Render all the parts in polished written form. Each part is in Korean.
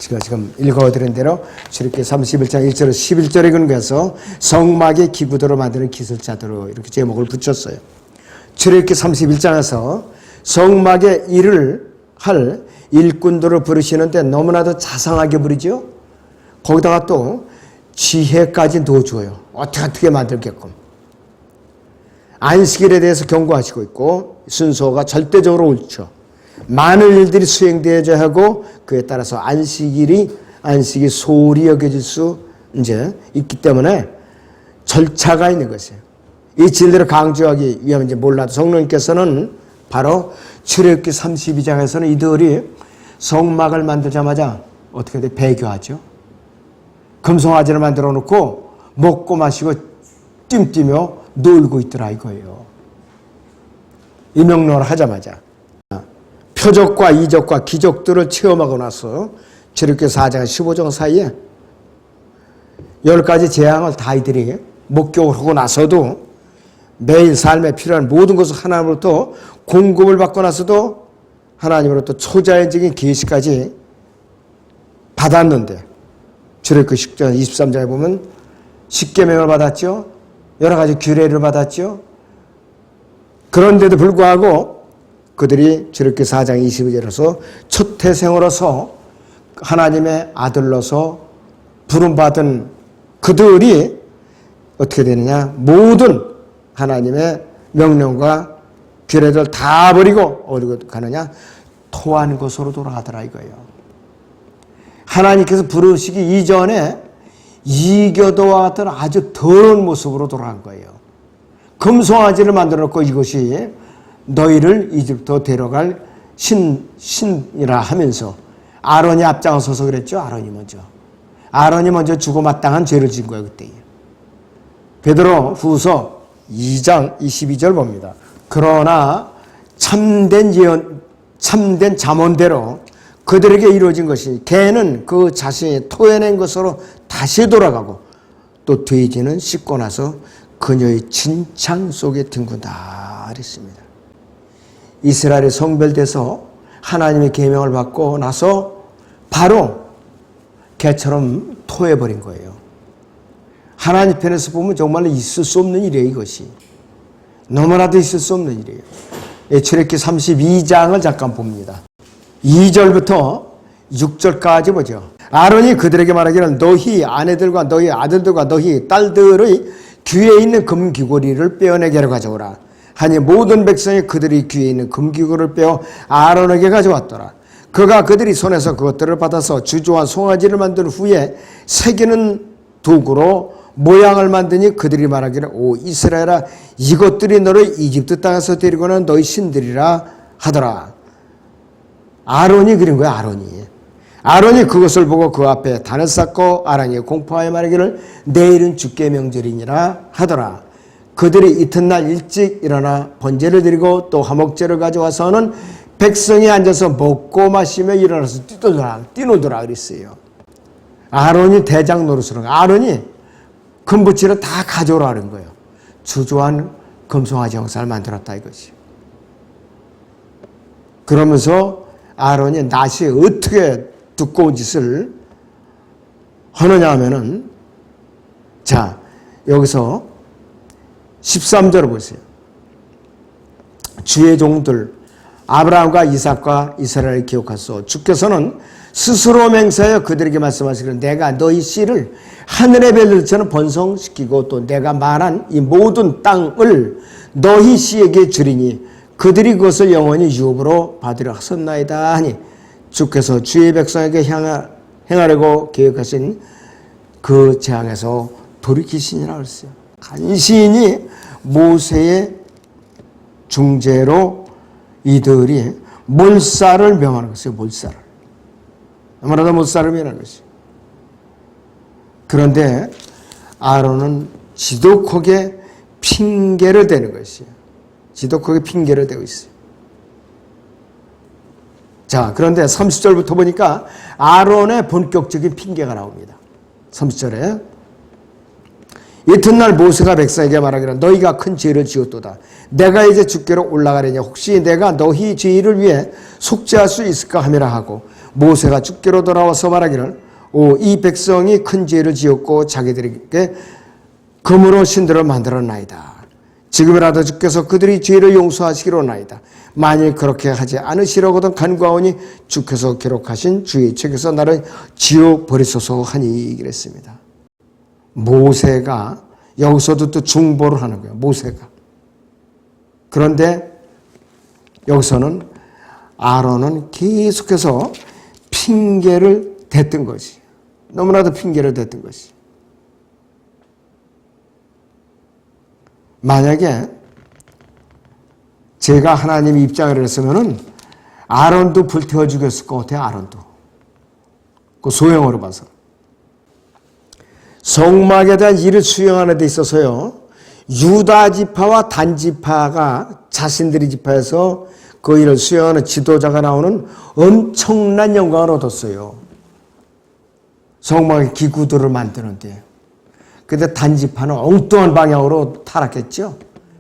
제가 지금 읽어드린 대로 출애굽기 31장 1절에서 11절에 근거해서 성막의 기구도로 만드는 기술자도로 이렇게 제목을 붙였어요. 출애굽기 31장에서 성막의 일을 할 일꾼들을 부르시는데 너무나도 자상하게 부르죠. 거기다가 또 지혜까지 넣어줘요. 어떻게 만들게끔. 안식일에 대해서 경고하시고 있고 순서가 절대적으로 옳죠. 많은 일들이 수행되어야 하고 그에 따라서 안식이 소홀히 여겨질 수 이제 있기 때문에 절차가 있는 것이에요. 이 진리를 강조하기 위하면 이제 몰라도 성령님께서는 바로 출애굽기 32장에서는 이들이 성막을 만들자마자 어떻게 돼? 배교하죠. 금송아지를 만들어 놓고 먹고 마시고 뜀뛰며 놀고 있더라 이거예요. 이 명령을 하자마자 표적과 이적과 기적들을 체험하고 나서 출애굽기 4장 15장 사이에 10가지 재앙을 다 이들이 목격을 하고 나서도 매일 삶에 필요한 모든 것을 하나님으로부터 공급을 받고 나서도 하나님으로부터 초자연적인 계시까지 받았는데 출애굽기 10장 23장에 보면 십계명을 받았죠. 여러 가지 규례를 받았죠. 그런데도 불구하고 그들이 출애굽기 4장 22절에서 첫 태생으로서 하나님의 아들로서 부름받은 그들이 어떻게 되느냐. 모든 하나님의 명령과 규례들 다 버리고 어디로 가느냐. 토한 곳으로 돌아가더라 이거예요. 하나님께서 부르시기 이전에 이교도와 같은 아주 더러운 모습으로 돌아간 거예요. 금송아지를 만들어 놓고 이것이 너희를 이집트로 데려갈 신이라 하면서 아론이 앞장서서 그랬죠. 아론이 먼저 주고 마땅한 죄를 지은 거예요. 그때. 베드로 후서 2장 22절 봅니다. 그러나 참된 잠언대로 그들에게 이루어진 것이 개는 그 자신이 토해낸 것으로 다시 돌아가고 또 돼지는 씻고 나서 그녀의 진창 속에 뒹군다 그랬습니다. 이스라엘이 성별돼서 하나님의 계명을 받고 나서 바로 개처럼 토해버린 거예요. 하나님 편에서 보면 정말로 있을 수 없는 일이에요. 이것이. 너무나도 있을 수 없는 일이에요. 출애굽기 32장을 잠깐 봅니다. 2절부터 6절까지 보죠. 아론이 그들에게 말하기를 너희 아내들과 너희 아들들과 너희 딸들의 귀에 있는 금귀고리를 빼어내게 가져오라. 하니 모든 백성이 그들이 귀에 있는 금귀고리를 빼어 아론에게 가져왔더라. 그가 그들이 손에서 그것들을 받아서 주조한 송아지를 만든 후에 새기는 도구로 모양을 만드니 그들이 말하기를 오 이스라엘아 이것들이 너를 이집트 땅에서 데리고는 너희 신들이라 하더라. 아론이 그린 거야. 아론이 그것을 보고 그 앞에 단을 쌓고 아론이 공포하여 말하기를 내일은 주께 명절이니라 하더라. 그들이 이튿날 일찍 일어나 번제를 드리고 또 화목제를 가져와서는 백성이 앉아서 먹고 마시며 일어나서 뛰노더라 그랬어요. 아론이 대장 노릇을 아론이 금붙이를 다 가져오라는 거예요. 주조한 금송아지 형상을 만들었다 이것이. 그러면서 아론이 낫이 어떻게 두꺼운 짓을 하느냐 하면은 자 여기서 13절을 보세요. 주의 종들 아브라함과 이삭과 이스라엘을 기억하소. 주께서는 스스로 맹세하여 그들에게 말씀하시기를 내가 너희 씨를 하늘의 별들처럼 번성시키고 또 내가 말한 이 모든 땅을 너희 씨에게 주리니 그들이 그것을 영원히 유업으로 받으려 하셨나이다 하니 주께서 주의 백성에게 행하려고 계획하신 그 재앙에서 돌이키시니라 그랬어요. 간신히 모세의 중재로 이들이 몰살을 명하는 것이에요. 몰살을. 아무래도 몰살을 명하는 것이에요. 그런데 아론은 지독하게 핑계를 대는 것이에요. 지독하게 핑계를 대고 있어요. 자, 그런데 30절부터 보니까 아론의 본격적인 핑계가 나옵니다. 30절에 이튿날 모세가 백성에게 말하기를 너희가 큰 죄를 지었도다. 내가 이제 주께로 올라가려니 혹시 내가 너희 죄를 위해 속죄할 수 있을까 하미라 하고 모세가 죽기로 돌아와서 말하기를 이 백성이 큰 죄를 지었고 자기들에게 금으로 신들을 만들었나이다. 지금이라도 주께서 그들이 죄를 용서하시기로나이다. 만일 그렇게 하지 않으시려거든 간구하오니 주께서 기록하신 주의 책에서 나를 지워버리소서 하니 그랬습니다. 모세가 여기서도 또 중보를 하는 거예요. 모세가. 그런데 여기서는 아론은 계속해서 핑계를 댔던 것이, 너무나도 핑계를 댔던 것이. 만약에 제가 하나님 입장을 했으면은 아론도 불태워 죽였을 것 같아요. 아론도. 그 소형으로 봐서. 성막에 대한 일을 수행하는 데 있어서요, 유다 지파와 단 지파가 자신들의 지파에서 그 일을 수행하는 지도자가 나오는 엄청난 영광을 얻었어요. 성막의 기구들을 만드는데. 근데 단 지파는 엉뚱한 방향으로 타락했죠.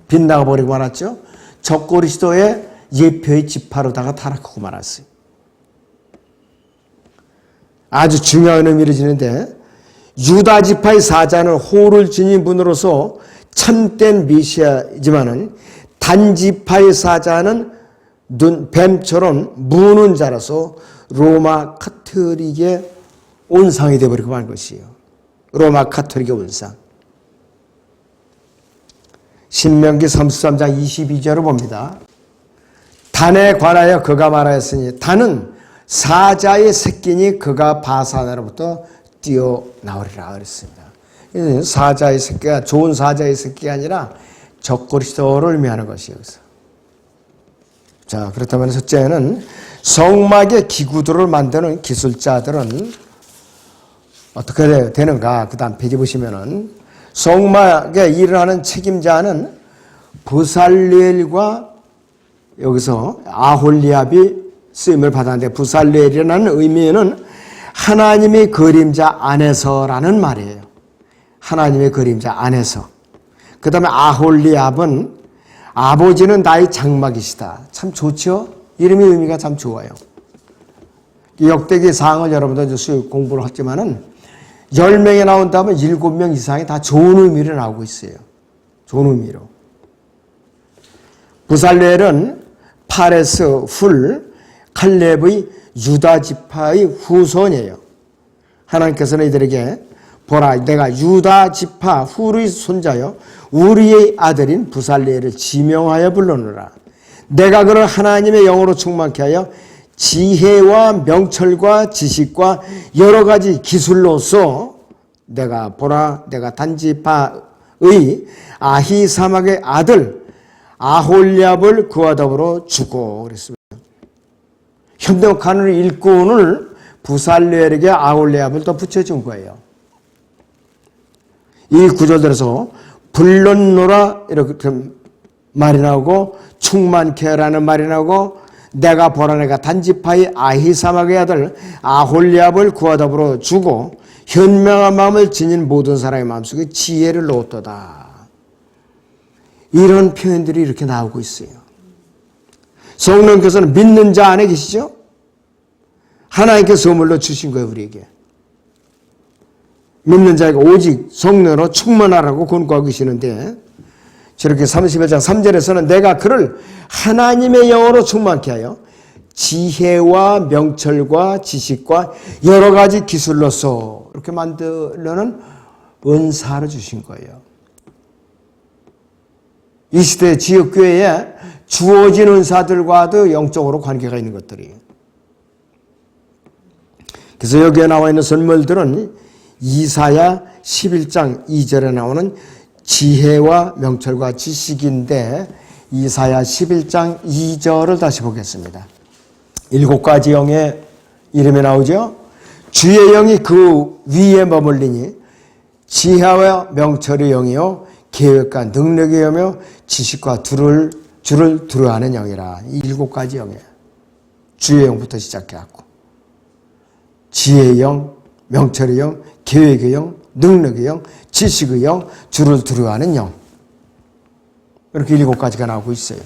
빗나가 버리고 말았죠. 적그리스도의 예표의 지파로다가 타락하고 말았어요. 아주 중요한 의미를 지는데, 유다 지파의 사자는 호를 지닌 분으로서 참된 메시아이지만은 단 지파의 사자는 뱀처럼 무는 자라서 로마 카톨릭의 온상이 되어버리고 만 것이에요. 로마 카톨릭의 온상. 신명기 33장 22절을 봅니다. 단에 관하여 그가 말하였으니 단은 사자의 새끼니 그가 바산으로부터 뛰어나오리라 그랬습니다. 사자의 새끼가 좋은 사자의 새끼가 아니라 적그리스도를 의미하는 것이에요. 여기서. 자, 그렇다면 첫째는 성막의 기구들을 만드는 기술자들은 어떻게 되는가? 그 다음 페이지 보시면은 성막에 일을 하는 책임자는 부살리엘과 여기서 아홀리압이 쓰임을 받았는데, 부살리엘이라는 의미는 하나님의 그림자 안에서라는 말이에요. 하나님의 그림자 안에서. 그 다음에 아홀리압은 아버지는 나의 장막이시다. 참 좋죠? 이름의 의미가 참 좋아요. 역대기 사항을 여러분들 수요 공부를 했지만은 10명이 나온다면 7명 이상이 다 좋은 의미로 나오고 있어요. 좋은 의미로. 부살레엘은 파레스, 훌, 칼렙의 유다 지파의 후손이에요. 하나님께서는 이들에게 보라, 내가 유다 지파 훌의 손자여 우리의 아들인 부살레엘을 지명하여 불러노라. 내가 그를 하나님의 영으로 충만케 하여 지혜와 명철과 지식과 여러 가지 기술로서 내가 보라, 내가 단지파의 아히사막의 아들 아홀리압을 그와 더불어 주고 그랬습니다. 현대카는 일꾼을 부살레엘에게 아홀리압을 더 붙여준 거예요. 이 구절들에서 불렀노라 이렇게 말이 나오고 충만케 하라는 말이 나오고 내가 보라, 내가 단지파의 아히사막의 아들 아홀리압을 그와 더불어 주고 현명한 마음을 지닌 모든 사람의 마음속에 지혜를 놓았도다. 이런 표현들이 이렇게 나오고 있어요. 성령께서는 믿는 자 안에 계시죠? 하나님께서 선물로 주신 거예요, 우리에게. 믿는 자에게 오직 성령으로 충만하라고 권고하고 계시는데, 저렇게 31장 3절에서는 내가 그를 하나님의 영으로 충만케 하여 지혜와 명철과 지식과 여러 가지 기술로서 이렇게 만들려는 은사를 주신 거예요. 이 시대 지역교회에 주어진 은사들과도 영적으로 관계가 있는 것들이에요. 그래서 여기에 나와 있는 선물들은 이사야 11장 2절에 나오는 지혜와 명철과 지식인데, 이사야 11장 2절을 다시 보겠습니다. 7가지 영의 이름이 나오죠. 주의 영이 그 위에 머물리니 지혜와 명철의 영이요 계획과 능력의 영이요 지식과 주를 두려워하는 영이라. 이 7가지 영이에요. 주의 영부터 시작해갖고 지혜의 영, 명철의 영, 계획의 영, 능력의 영, 지식의 영, 주를 두려워하는 영. 이렇게 7가지가 나오고 있어요.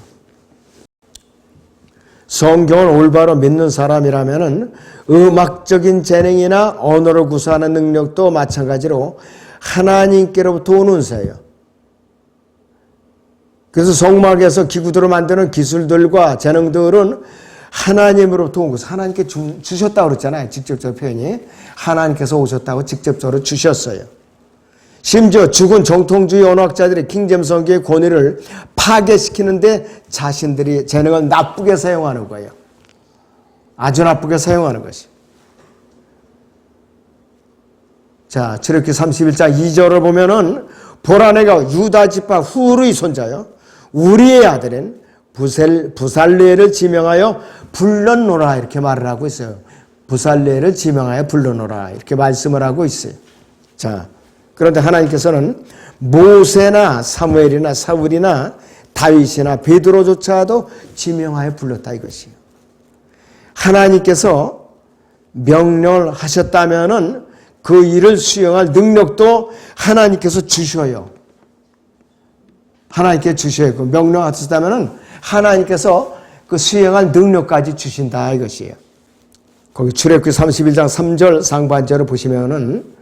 성경을 올바로 믿는 사람이라면은 음악적인 재능이나 언어를 구사하는 능력도 마찬가지로 하나님께로부터 오는 은사예요. 그래서 성막에서 기구들을 만드는 기술들과 재능들은 하나님으로부터 온 것을 하나님께 주셨다고 그랬잖아요. 직접적으로 표현이. 하나님께서 오셨다고 직접적으로 주셨어요. 심지어 죽은 정통주의 언어학자들이 킹제임스 성경의 권위를 파괴시키는데 자신들이 재능을 나쁘게 사용하는 거예요. 아주 나쁘게 사용하는 것이. 자, 출애굽기 31장 2절을 보면은 보라 내가 유다 지파 후르의 손자요 우리의 아들인 부살레를 지명하여 불렀노라 이렇게 말을 하고 있어요. 부살레를 지명하여 불러노라 이렇게 말씀을 하고 있어요. 자, 그런데 하나님께서는 모세나 사무엘이나 사울이나 다윗이나 베드로조차도 지명하여 불렀다 이것이에요. 하나님께서 명령을 하셨다면은 그 일을 수행할 능력도 하나님께서 주셔요. 하나님께 주셔야 그 명령하셨다면은 하나님께서 그 수행할 능력까지 주신다 이것이에요. 거기 출애굽기 31장 3절 상반절을 보시면은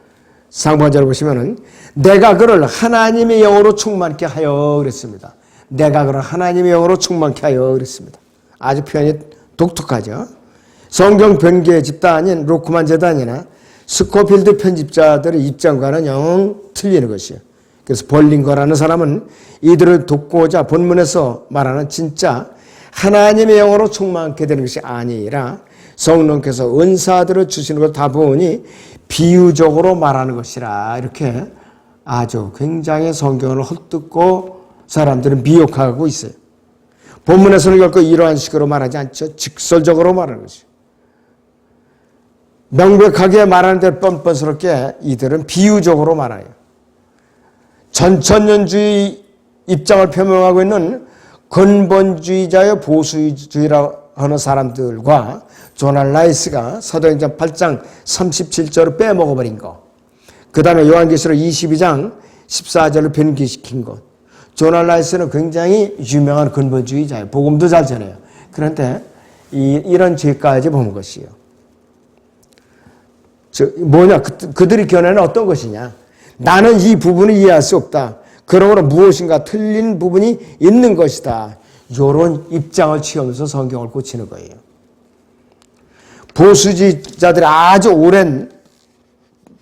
내가 그를 하나님의 영으로 충만케 하여 그랬습니다. 내가 그를 하나님의 영으로 충만케 하여 그랬습니다. 아주 표현이 독특하죠. 성경 변기의 집단인 로크만 재단이나 스코필드 편집자들의 입장과는 영 틀리는 것이에요. 그래서 벌린거라는 사람은 이들을 돕고자 본문에서 말하는 진짜 하나님의 영으로 충만케 되는 것이 아니라 성령께서 은사들을 주시는 걸 다 보니 비유적으로 말하는 것이라 이렇게 아주 굉장히 성경을 헛듣고 사람들은 미혹하고 있어요. 본문에서는 결코 이러한 식으로 말하지 않죠. 직설적으로 말하는 것이죠. 명백하게 말하는 대로 뻔뻔스럽게 이들은 비유적으로 말해요. 전천년주의 입장을 표명하고 있는 근본주의자의 보수주의라고 하는 사람들과 조난 라이스가 사도행전 8장 37절을 빼먹어버린 것, 그 다음에 요한계시록 22장 14절을 변기시킨 것. 조난 라이스는 굉장히 유명한 근본주의자예요. 복음도 잘 전해요. 그런데 이런 죄까지 보는 것이에요. 그들의 견해는 어떤 것이냐? 나는 이 부분을 이해할 수 없다. 그러므로 무엇인가 틀린 부분이 있는 것이다. 이런 입장을 취하면서 성경을 고치는 거예요. 보수주의자들이 아주 오랜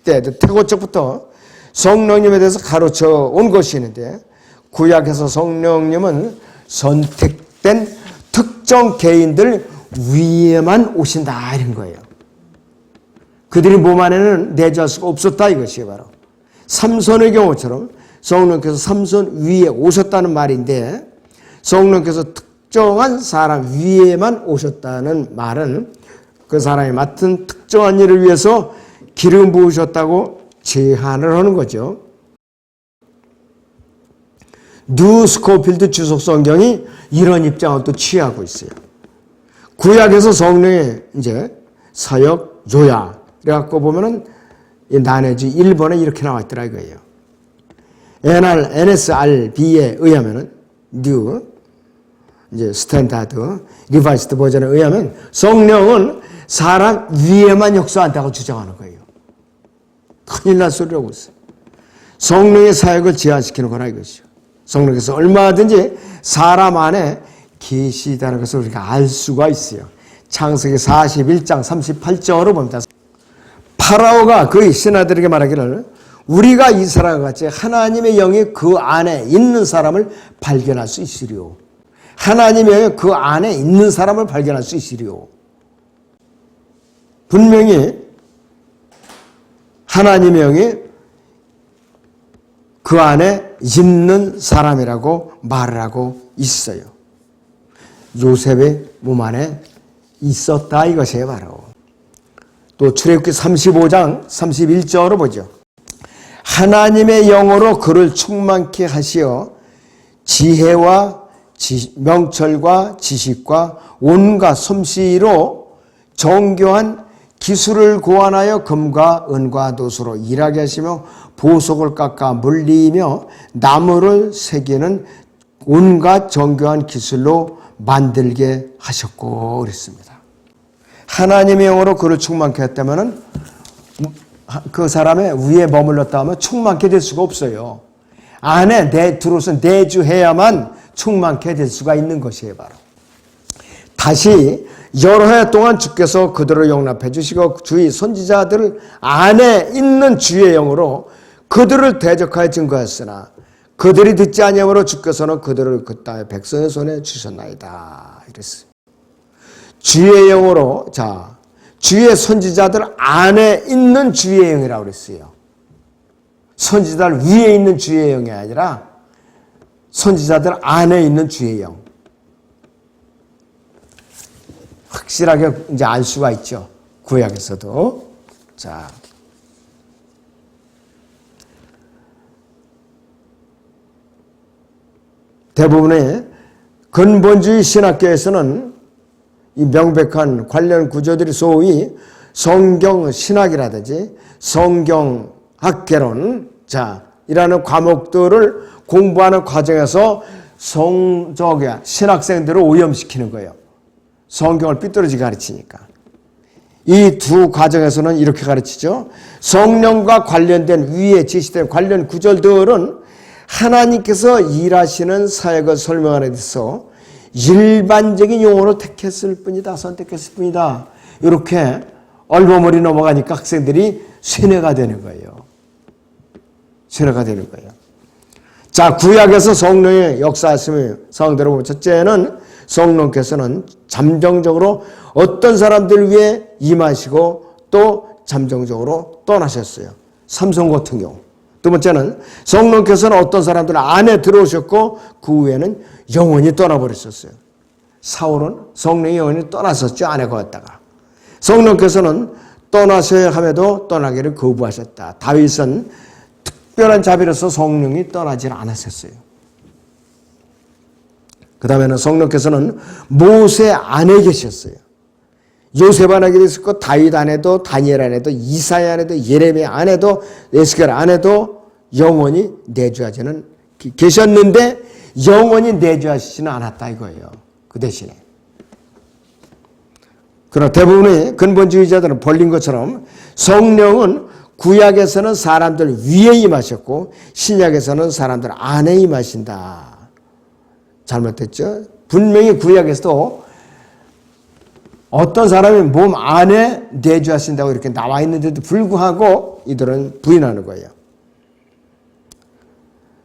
때, 태고적부터 성령님에 대해서 가르쳐 온 것이 있는데, 구약에서 성령님은 선택된 특정 개인들 위에만 오신다 이런 거예요. 그들이 몸 안에는 내주할 수가 없었다 이것이에요. 바로 삼손의 경우처럼 성령께서 삼손 위에 오셨다는 말인데, 성령께서 특정한 사람 위에만 오셨다는 말은 그 사람이 맡은 특정한 일을 위해서 기름 부으셨다고 제한을 하는 거죠. 뉴 스코필드 주석 성경이 이런 입장을 또 취하고 있어요. 구약에서 성령의 이제 사역 요약 그래갖고 보면은 나눠지 1번에 이렇게 나와 있더라 이거예요. NSRB에 의하면은 뉴 이제 스탠다드 리바이스드 버전에 의하면 성령은 사람 위에만 역사한다고 주장하는 거예요. 큰일 날 소리라고 있어요. 성령의 사역을 제한시키는 거라 이것이죠. 성령께서 얼마든지 사람 안에 계시다는 것을 우리가 알 수가 있어요. 창세기 41장 38절을 봅니다. 파라오가 그의 신하들에게 말하기를 우리가 이스라엘과 같이 하나님의 영이 그 안에 있는 사람을 발견할 수 있으리요. 하나님의 영이 그 안에 있는 사람을 발견할 수 있으리요. 분명히 하나님의 영이 그 안에 있는 사람이라고 말을 하고 있어요. 요셉의 몸 안에 있었다 이것이에요. 바로 또 출애굽기 35장 31절을 보죠. 하나님의 영으로 그를 충만케 하시어 지혜와 명철과 지식과 온갖 솜씨로 정교한 기술을 고안하여 금과 은과 노수로 일하게 하시며 보석을 깎아 물리며 나무를 새기는 온갖 정교한 기술로 만들게 하셨고 그랬습니다. 하나님의 영으로 그를 충만케 했다면은 그 사람의 위에 머물렀다 하면 충만케 될 수가 없어요. 안에 들어서 내주해야만 충만케 될 수가 있는 것이에요. 바로 다시 여러 해 동안 주께서 그들을 용납해 주시고 주의 선지자들 안에 있는 주의 영으로 그들을 대적하여 증거했으나 그들이 듣지 아니함으로 주께서는 그들을 그 땅의 백성의 손에 주셨나이다. 이랬어요. 주의 영으로, 자, 주의 선지자들 안에 있는 주의 영이라고 그랬어요. 선지자들 위에 있는 주의 영이 아니라 선지자들 안에 있는 주의 영. 확실하게 이제 알 수가 있죠. 구약에서도. 자. 대부분의 근본주의 신학계에서는 이 명백한 관련 구조들이 소위 성경 신학이라든지 성경학개론, 자, 이라는 과목들을 공부하는 과정에서 신학생들을 오염시키는 거예요. 성경을 삐뚤어지게 가르치니까. 이 두 과정에서는 이렇게 가르치죠. 성령과 관련된 위에 제시된 관련 구절들은 하나님께서 일하시는 사역을 설명하는 데서 일반적인 용어로 택했을 뿐이다. 선택했을 뿐이다. 이렇게 얼버무리 넘어가니까 학생들이 쇠뇌가 되는 거예요. 쇠뇌가 되는 거예요. 자, 구약에서 성령의 역사하심의 상황대로 보면 첫째는 성령께서는 잠정적으로 어떤 사람들 위해 임하시고 또 잠정적으로 떠나셨어요. 삼손 같은 경우. 두 번째는 성령께서는 어떤 사람들 안에 들어오셨고 그 후에는 영원히 떠나버렸었어요. 사울은 성령이 영원히 떠났었죠. 안에 거였다가. 성령께서는 떠나셔야 함에도 떠나기를 거부하셨다. 다윗은 특별한 자비로서 성령이 떠나질 않았었어요. 그 다음에는 성령께서는 모세 안에 계셨어요. 요셉 안에 계셨고 다윗 안에도 다니엘 안에도 이사야 안에도 예레미야 안에도 에스겔 안에도 영원히 내주하지는 계셨는데 영원히 내주하시지는 않았다 이거예요. 그 대신에. 그러나 대부분의 근본주의자들은 벌린 것처럼 성령은 구약에서는 사람들 위에 임하셨고 신약에서는 사람들 안에 임하신다. 잘못됐죠? 분명히 구약에서도 어떤 사람이 몸 안에 내주하신다고 이렇게 나와 있는데도 불구하고 이들은 부인하는 거예요.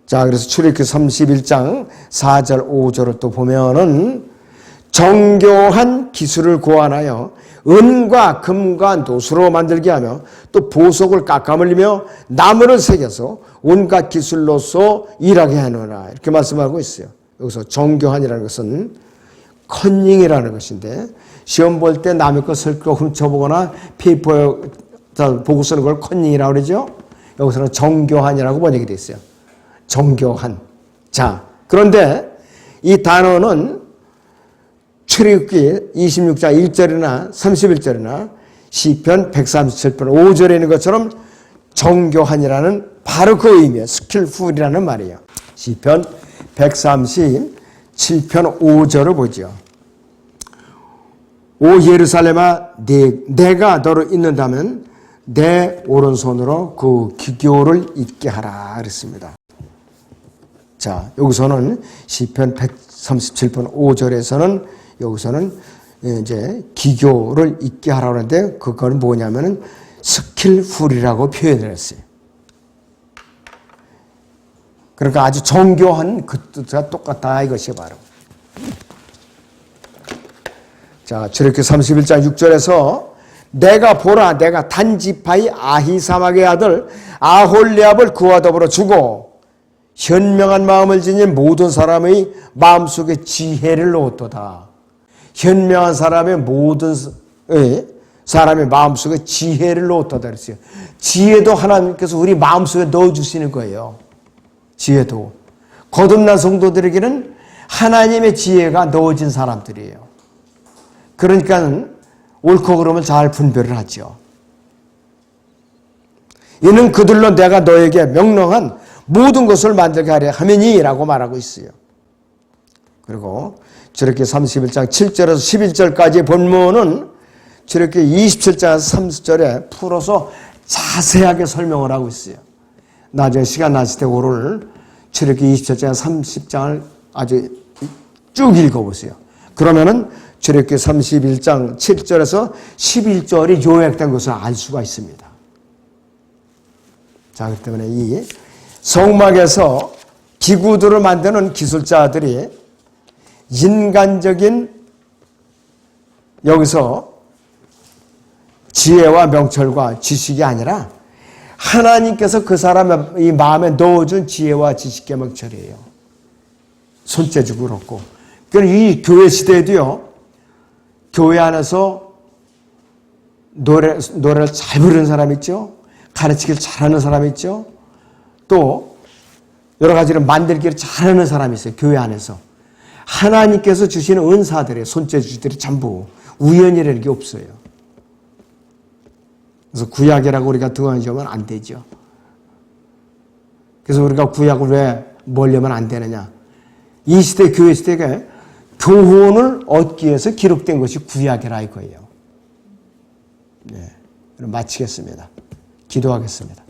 자, 그래서 출애굽기 31장 4절 5절을 또 보면은 정교한 기술을 고안하여 은과 금과 노수로 만들게 하며 또 보석을 깎아물리며 나무를 새겨서 온갖 기술로서 일하게 하노라. 이렇게 말씀하고 있어요. 여기서 정교한이라는 것은 컨닝이라는 것인데 시험 볼 때 남의 것을 훔쳐보거나 페이퍼에 보고 쓰는 걸 컨닝이라고 그러죠. 여기서는 정교한이라고 번역이 되어 있어요. 정교한. 자, 그런데 이 단어는 출애굽기 26장 1절이나 31절이나 시편 137편 5절에 있는 것처럼 정교한이라는 바로 그 의미예요. 스킬풀이라는 말이에요. 시편 137편 5절을 보죠. 오 예루살렘아 내가 너를 잇는다면 내 오른손으로 그 기교를 잊게 하라 그랬습니다. 자, 여기서는 시편 137편 5절에서는 여기서는 이제 기교를 잊게 하라고 하는데 그건 뭐냐면은 스킬풀이라고 표현을 했어요. 그러니까 아주 정교한 그 뜻과 똑같다 이것이 바로. 자, 출애굽기 31장 6절에서 내가 보라 내가 단지파의 아히사막의 아들 아홀리압을 그와 더불어 주고 현명한 마음을 지닌 모든 사람의 마음속에 지혜를 놓았도다. 현명한 사람의 모든 사람의 마음속에 지혜를 놓았도다 그랬어요. 지혜도 하나님께서 우리 마음속에 넣어주시는 거예요. 지혜도. 거듭난 성도들에게는 하나님의 지혜가 넣어진 사람들이에요. 그러니까 옳고 그름을 잘 분별을 하죠. 이는 그들로 내가 너에게 명령한 모든 것을 만들게 하려 하매니라고 말하고 있어요. 그리고 저렇게 31장 7절에서 11절까지 본문은 저렇게 27장에서 30절에 풀어서 자세하게 설명을 하고 있어요. 나중에 시간 나실 때 오늘 저렇게 27장에서 30장을 아주 쭉 읽어보세요. 그러면은 저렇게 31장 7절에서 11절이 요약된 것을 알 수가 있습니다. 자, 그렇기 때문에 이 성막에서 기구들을 만드는 기술자들이 인간적인 여기서 지혜와 명철과 지식이 아니라 하나님께서 그 사람의 이 마음에 넣어준 지혜와 지식과 명철이에요. 손재주도 그렇고. 그러니까 이 교회 시대에도요, 교회 안에서 노래를 잘 부르는 사람 있죠? 가르치기를 잘하는 사람 있죠? 또 여러 가지를 만들기를 잘하는 사람이 있어요. 교회 안에서. 하나님께서 주시는 은사들의 손재주들이 전부 우연이라는 게 없어요. 그래서 구약이라고 우리가 등한시하면 안 되죠. 그래서 우리가 구약을 왜 멀려면 안 되느냐. 이 시대, 교회 시대가 교훈을 얻기 위해서 기록된 것이 구약이라 이거예요. 네. 그럼 마치겠습니다. 기도하겠습니다.